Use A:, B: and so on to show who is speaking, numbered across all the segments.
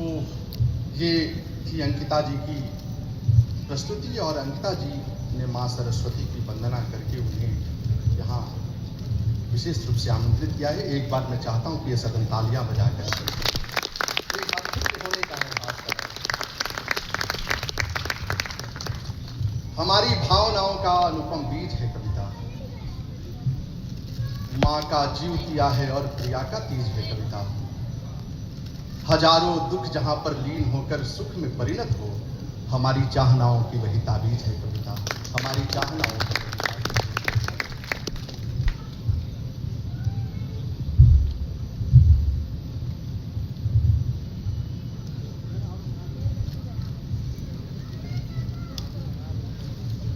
A: तो ये थी अंकिता जी की प्रस्तुति और अंकिता जी ने माँ सरस्वती की वंदना करके उन्हें यहाँ विशेष रूप से आमंत्रित किया है। एक बार मैं चाहता हूँ कि ये सदन तालियां बजाकर एक बार फिर से होने का एहसास करें। हमारी भावनाओं का अनुपम बीज है कविता, माँ का जीव किया है और प्रिया का तीज है कविता। हजारों दुख जहां पर लीन होकर सुख में परिणत हो, हमारी चाहनाओं की वही ताबीज है कविता, हमारी चाहनाओं की वही ताबीज।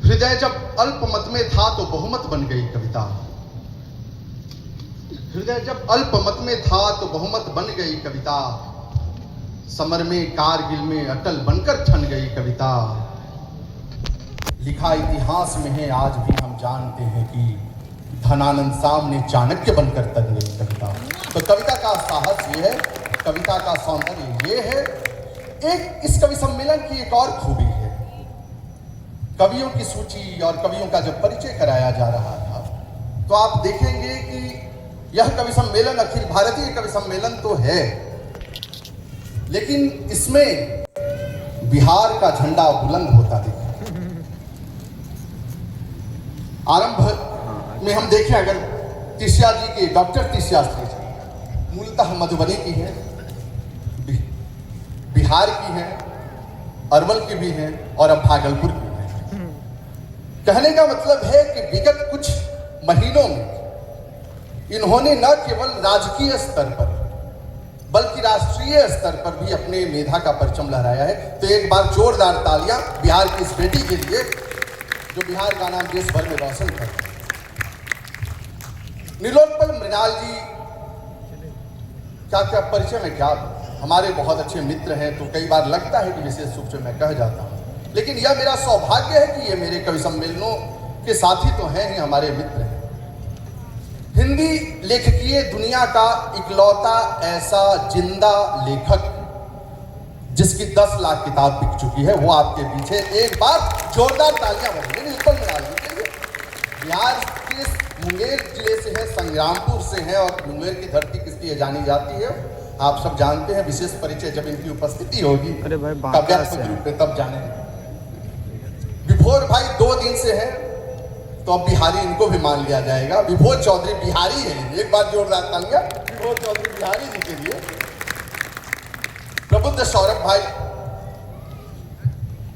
A: हृदय जब अल्पमत में था तो बहुमत बन गई कविता। हृदय जब अल्पमत में था तो बहुमत बन गई कविता। समर में कारगिल में अटल बनकर ठन गई कविता। लिखा इतिहास में है आज भी हम जानते हैं कि धनानंद सामने चाणक्य बनकर तन गई कविता। तो कविता का साहस ये है, कविता का सौंदर्य ये है। एक इस कवि सम्मेलन की एक और खूबी है, कवियों की सूची और कवियों का जब परिचय कराया जा रहा था तो आप देखेंगे कि यह कवि सम्मेलन अखिल भारतीय कवि सम्मेलन तो है, लेकिन इसमें बिहार का झंडा बुलंद होता दिखा। आरंभ में हम देखें अगर तिस्या जी के, डॉक्टर तिस्या जी मूलतः मधुबनी की हैं, बिहार की हैं, अरवल की भी हैं और अब भागलपुर की हैं। कहने का मतलब है कि विगत कुछ महीनों में इन्होंने न केवल राजकीय स्तर पर बल्कि राष्ट्रीय स्तर पर भी अपने मेधा का परचम लहराया है। तो एक बार जोरदार तालियां बिहार की इस बेटी के लिए जो बिहार का नाम देश भर में रोशन कर। नीलोत्पल मृणाल जी क्या परिचय में क्या हमारे बहुत अच्छे मित्र हैं, तो कई बार लगता है कि विशेष रूप से मैं कह जाता हूं, लेकिन यह मेरा सौभाग्य है कि ये मेरे कवि सम्मेलनों के साथी तो हैं ही, हमारे मित्र हैं। हिंदी लेखकीय दुनिया का इकलौता ऐसा जिंदा लेखक जिसकी 10 लाख किताब बिक चुकी है, वो आपके पीछे। एक बार जोरदार तालियां बजाइए नीलोत्पल मृणाल जी के लिए। बिहार के मुंगेर जिले से है, संग्रामपुर से है, और मुंगेर की धरती किस लिए जानी जाती है आप सब जानते हैं। विशेष परिचय जब इनकी उपस्थिति होगी काव्यात्मक रूप में तब जानेंगे। विभोर भाई 2 दिन से हैं, तो अब बिहारी इनको भी मान लिया जाएगा। विभोर चौधरी बिहारी है, एक बार जोरदार तालियां विभोर चौधरी बिहारी जी के लिए। प्रबुद्ध सौरभ भाई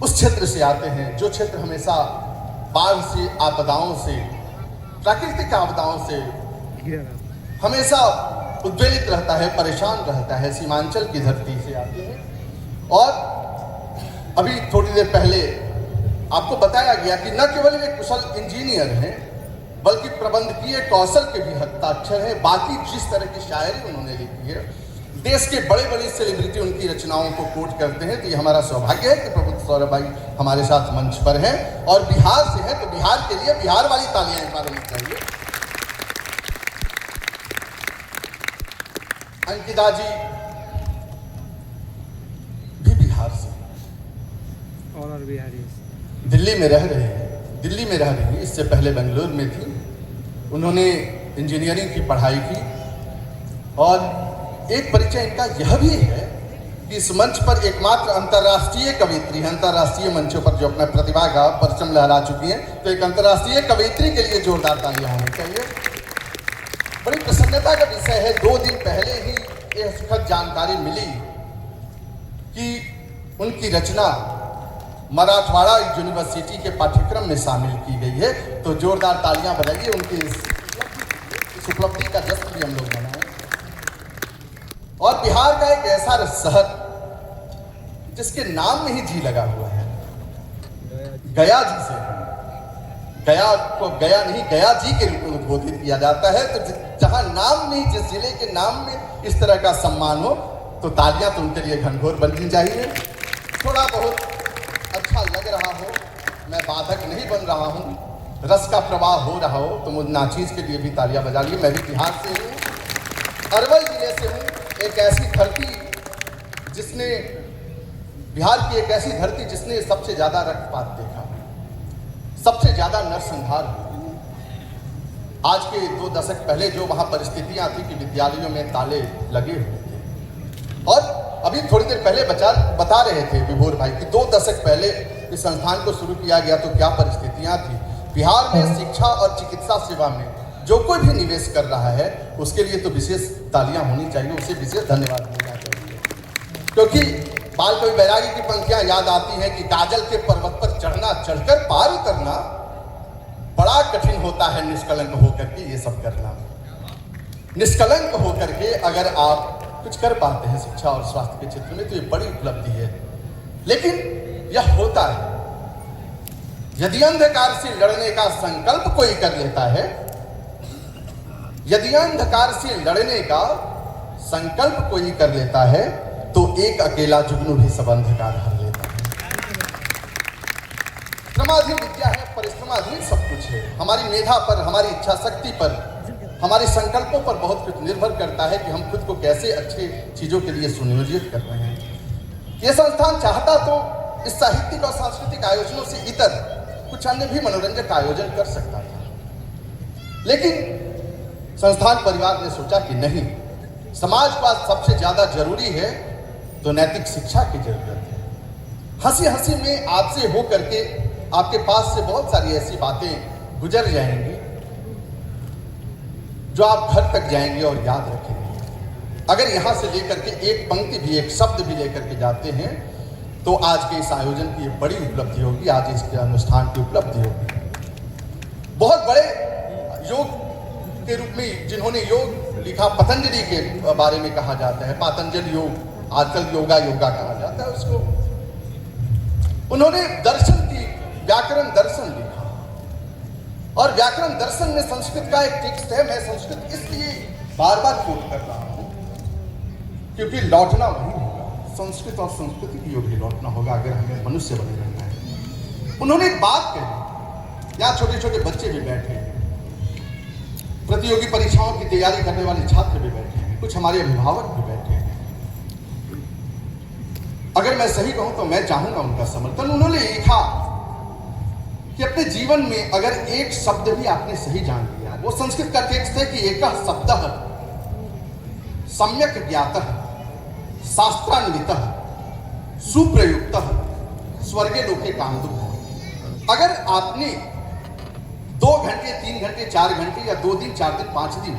A: उस क्षेत्र से आते हैं जो क्षेत्र हमेशा बाढ़ से, आपदाओं से, प्राकृतिक आपदाओं से हमेशा उद्वेलित रहता है, परेशान रहता है। सीमांचल की धरती से आते हैं और अभी थोड़ी देर पहले आपको बताया गया कि न केवल वे कुशल इंजीनियर हैं बल्कि प्रबंधकीय कौशल के भी हस्ताक्षर हैं। बाकी जिस तरह की शायरी उन्होंने लिखी है, देश के बड़े बड़े सेलिब्रिटी उनकी रचनाओं को कोट करते हैं। तो ये हमारा सौभाग्य है कि प्रबुद्ध सौरभ भाई हमारे साथ मंच पर हैं और बिहार से हैं, तो बिहार के लिए बिहार वाली तालियां एक बार होनी चाहिए। अंकिता जी भी बिहार से
B: और बिहारी
A: दिल्ली में रह रहे हैं, दिल्ली में रह रही हैं। इससे पहले बेंगलुरु में थी। उन्होंने इंजीनियरिंग की पढ़ाई की और एक परिचय इनका यह भी है कि इस मंच पर एकमात्र अंतर्राष्ट्रीय कवयित्री हैं। अंतर्राष्ट्रीय मंचों पर जो अपना प्रतिभा का परचम लहरा चुकी हैं, तो एक अंतर्राष्ट्रीय कवयित्री के लिए जोरदार तालियां होनी चाहिए। बड़ी प्रसन्नता का विषय है, 2 दिन पहले ही यह सुखद जानकारी मिली कि उनकी रचना मराठवाड़ा यूनिवर्सिटी के पाठ्यक्रम में शामिल की गई है। तो जोरदार तालियां बजाइए उनकी इस उपलब्धि का जश्न भी हम लोग मनाएं। और बिहार का एक ऐसा शहर जिसके नाम में ही जी लगा हुआ है, गया जी से। गया को गया नहीं, गया जी के रूप में उद्बोधित किया जाता है। तो जहां नाम में, जिस जिले के नाम में इस तरह का सम्मान हो, तो तालियां तो उनके लिए घनघोर बननी चाहिए। थोड़ा बहुत अच्छा लग रहा हो, मैं बाधक नहीं बन रहा हूँ, रस का प्रवाह हो रहा हो, तो मुझे नाचीज के लिए भी तालियां बजा लीजिए। मैं भी बिहार से हूँ, अरवल जिले से हूँ, एक ऐसी धरती जिसने बिहार की एक ऐसी धरती जिसने सबसे ज्यादा रक्तपात देखा, सबसे ज्यादा नरसंहार हुई। आज के 2 दशक पहले जो वहां परिस्थितियां थी कि विद्यालयों में ताले लगे हुए थे, और अभी थोड़ी देर पहले बता रहे थे विभोर भाई कि 2 दशक पहले इस संस्थान को शुरू किया गया तो क्या परिस्थितियां थी। बिहार में शिक्षा और चिकित्सा सेवा में जो कोई भी निवेश कर रहा है उसके लिए तो विशेष तालियां होनी चाहिए, उसे विशेष धन्यवाद मिलना चाहिए। क्योंकि बाल कवि बैरागी की पंक्तियां याद आती हैं कि काजल के पर्वत पर चढ़ना, चढ़कर पार उतरना बड़ा कठिन होता है निष्कलंक होकर के ये सब करना। निष्कलंक होकर के अगर आप कुछ कर पाते हैं शिक्षा और स्वास्थ्य के क्षेत्र में तो ये बड़ी उपलब्धि है। लेकिन यह होता है यदि अंधकार से लड़ने का संकल्प कोई कर लेता है, यदि अंधकार से लड़ने का संकल्प कोई कर लेता है तो एक अकेला जुगनू भी सब अंधकार हर लेता है। श्रमाधीन विद्या है, परिश्रमाधीन सब कुछ है। हमारी मेधा पर, हमारी इच्छा शक्ति पर, हमारे संकल्पों पर बहुत कुछ निर्भर करता है कि हम खुद को कैसे अच्छे चीजों के लिए सुनियोजित कर रहे हैं। ये संस्थान चाहता तो इस साहित्यिक और सांस्कृतिक आयोजनों से इतर कुछ अन्य भी मनोरंजक आयोजन कर सकता था, लेकिन संस्थान परिवार ने सोचा कि नहीं, समाज को आज सबसे ज्यादा जरूरी है तो नैतिक शिक्षा की जरूरत है। हंसी हंसी में आपसे हो करके आपके पास से बहुत सारी ऐसी बातें गुजर जाएंगी जो आप घर तक जाएंगे और याद रखेंगे। अगर यहां से लेकर के एक पंक्ति भी, एक शब्द भी लेकर के जाते हैं तो आज के इस आयोजन की बड़ी उपलब्धि होगी, आज इसके अनुष्ठान की उपलब्धि होगी। बहुत बड़े योग के रूप में जिन्होंने योग लिखा, पतंजलि के बारे में कहा जाता है, पातंजल योग, आजकल योगा कहा जाता है उसको। उन्होंने दर्शन की, व्याकरण दर्शन लिखा, और व्याकरण दर्शन में संस्कृत का एक टेक्स्ट है। मैं संस्कृत इसलिए बार बार कोट कर रहा हूं क्योंकि लौटना वही होगा, संस्कृत और संस्कृति की ओर भी लौटना होगा अगर हमें मनुष्य बने रहना है। उन्होंने एक बात कही, यहाँ छोटे छोटे बच्चे भी बैठे हैं, प्रतियोगी परीक्षाओं की तैयारी करने वाले छात्र भी बैठे हैं, कुछ हमारे अभिभावक भी बैठे हैं। अगर मैं सही कहूं तो मैं चाहूंगा उनका समर्थन। उन्होंने लिखा कि अपने जीवन में अगर एक शब्द भी आपने सही जान लिया, वो संस्कृत का टेक्स्ट है कि एक शब्दः सम्यक ज्ञातः शास्त्रान्वितः सुप्रयुक्तः स्वर्गे लोके कामदुः। अगर आपने 2 घंटे, 3 घंटे, 4 घंटे या 2 दिन, 4 दिन, 5 दिन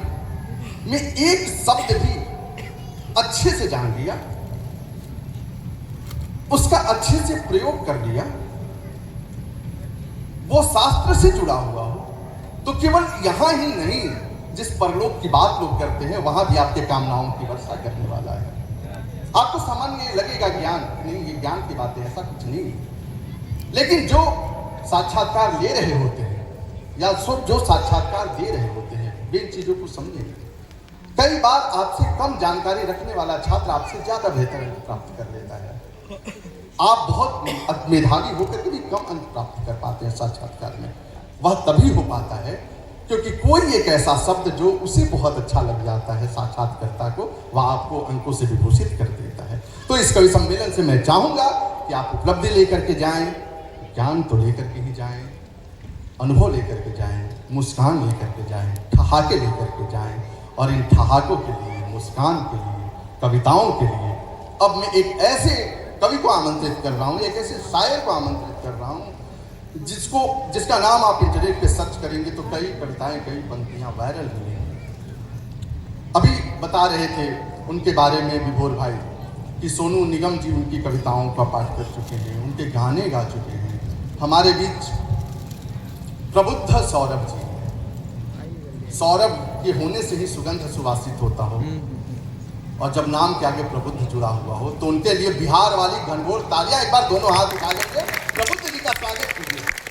A: में एक शब्द भी अच्छे से जान लिया, उसका अच्छे से प्रयोग कर लिया, वो शास्त्र से जुड़ा हुआ हो, तो केवल यहां ही नहीं, जिस परलोक की बात लोग करते हैं वहां भी आपके कामनाओं की वर्षा करने वाला है। आपको सामान्य लगेगा ज्ञान, नहीं ये ज्ञान की बात है, ऐसा कुछ नहीं। लेकिन जो साक्षात्कार ले रहे होते हैं या जो साक्षात्कार दे रहे होते हैं वे इन चीजों को समझेंगे। कई बार आपसे कम जानकारी रखने वाला छात्र आपसे ज्यादा बेहतर अंक प्राप्त कर लेता है। आप बहुत मेधावी होकर के भी कम अंक प्राप्त कर पाते हैं साक्षात्कार में। वह तभी हो पाता है क्योंकि कोई एक ऐसा शब्द जो उसे बहुत अच्छा लग जाता है साक्षात्कर्ता को, वह आपको अंकों से विभूषित कर देता है। तो इस कवि सम्मेलन से मैं चाहूंगा कि आप उपलब्धि लेकर के जाएं, ज्ञान तो लेकर के ही जाएं, अनुभव लेकर के जाएं, मुस्कान लेकर के जाएं, ठहाके लेकर के जाएं, और इन ठहाकों के लिए, मुस्कान के लिए, कविताओं के लिए अब मैं एक ऐसे कवि को आमंत्रित कर रहा हूँ, एक ऐसे शायर को आमंत्रित कर रहा हूँ जिसका नाम आप इंटरनेट पे सर्च करेंगे तो कई कविताएं, कई पंक्तियां वायरल हुई हैं। अभी बता रहे थे उनके बारे में विभोर भाई कि सोनू निगम जी उनकी कविताओं का पाठ कर चुके हैं, उनके गाने गा चुके हैं। हमारे बीच प्रबुद्ध सौरभ जी, सौरभ के होने से ही सुगंध सुवासित होता हो, और जब नाम के आगे प्रबुद्ध जुड़ा हुआ हो तो उनके लिए बिहार वाली घनघोर तालियां एक बार दोनों हाथ उठा करके प्रबुद्ध जी का स्वागत कीजिए।